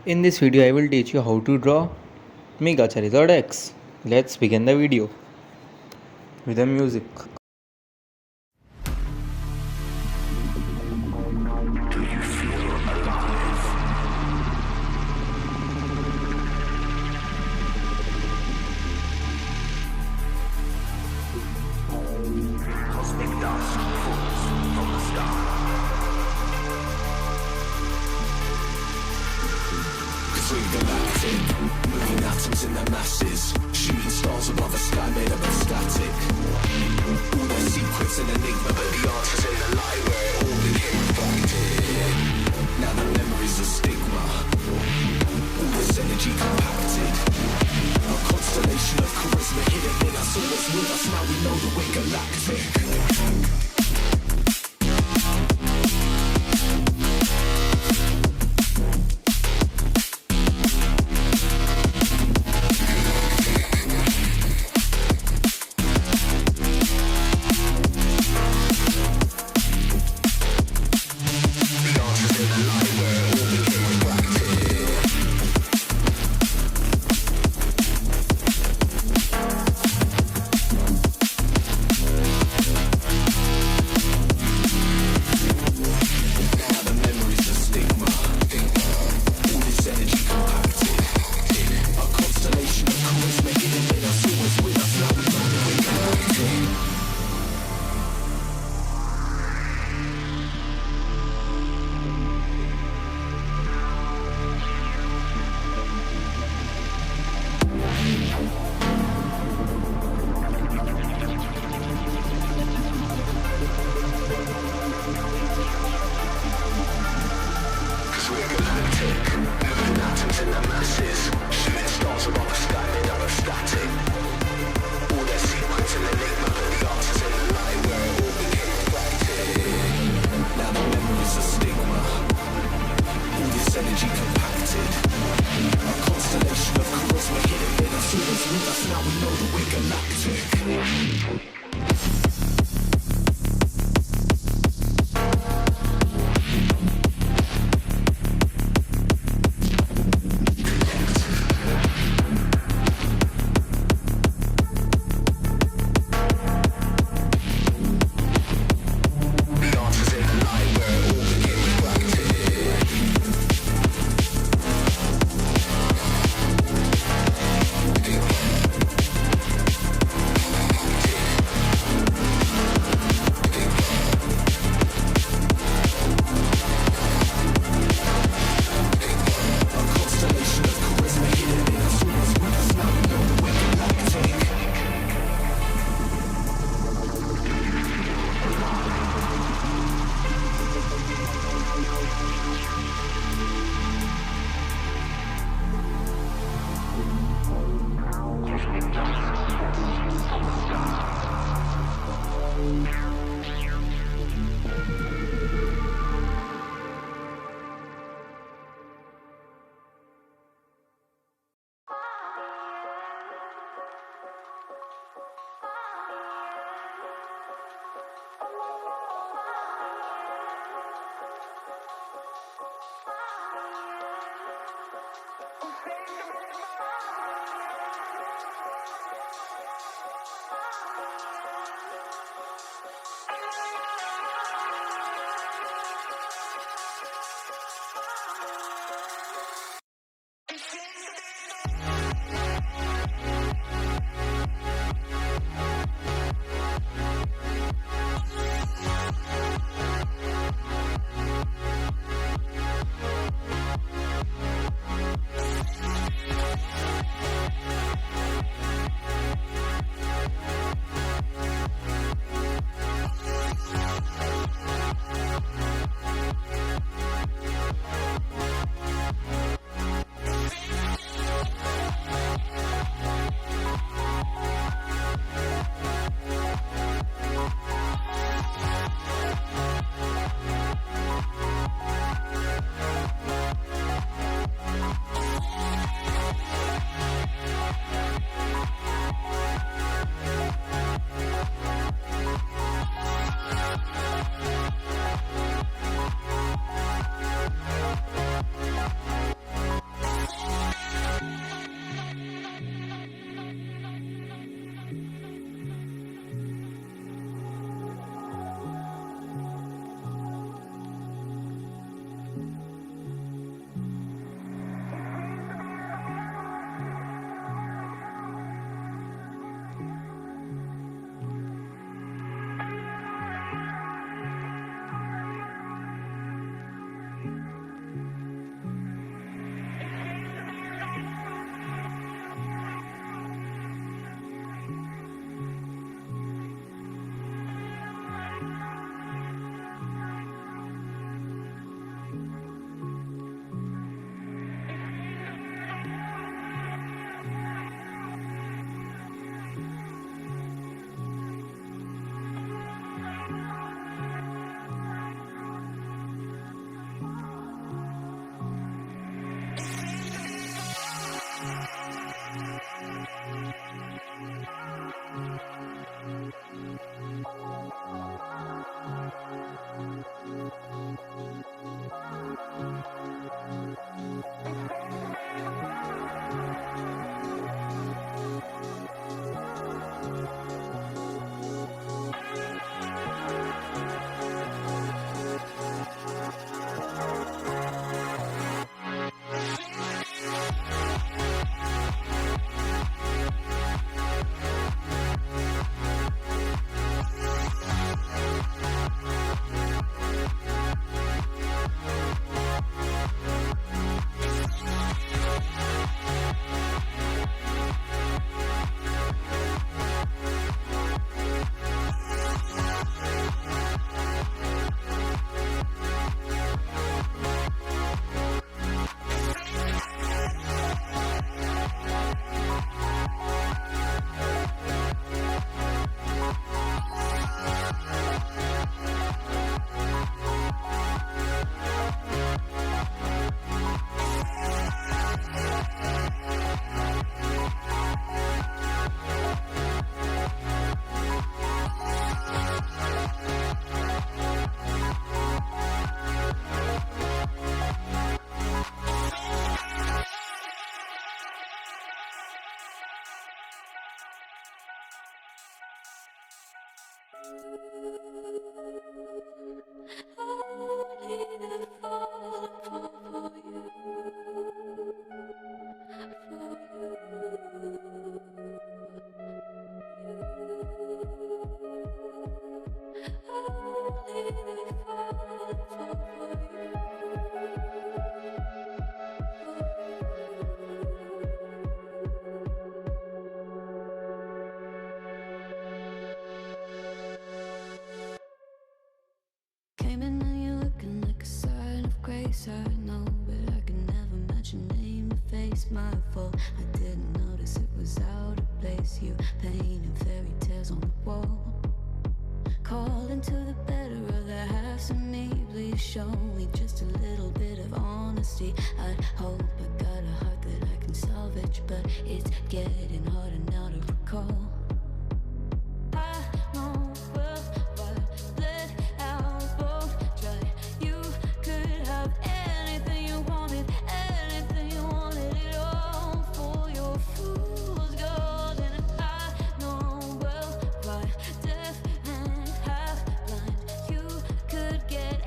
In this video I will teach you how to draw Mega Charizard X. Let's begin the video with the music. Do you feel alive? Cosmic dust falls from the sky. Between galactic, moving atoms in their masses, shooting stars above a sky made up of static. All their secrets an enigma, but the answers in the light where it all became reflected. Now the memories are stigma, all this energy compacted. A constellation of charisma hidden in us, always with us. Now we know that we're galactic. place, I know, but I can never match your name to face. My fault, I didn't notice it was out of place. You painting fairy tales on the wall, calling to the better of the halves of me. Please show me just a little bit of honesty. I'd hope I got a heart that I can salvage, but it's getting harder now to recall. I know well what let out both try. You could have anything you wanted it all for your fool's gold. And I know well why deaf and half blind. You could get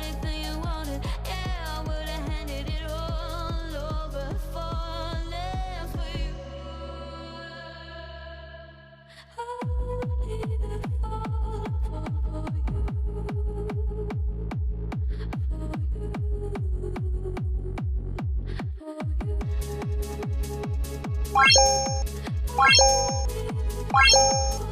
anything you wanted, yeah, I would have handed it all over, falling for you. I would either fall for you, for you.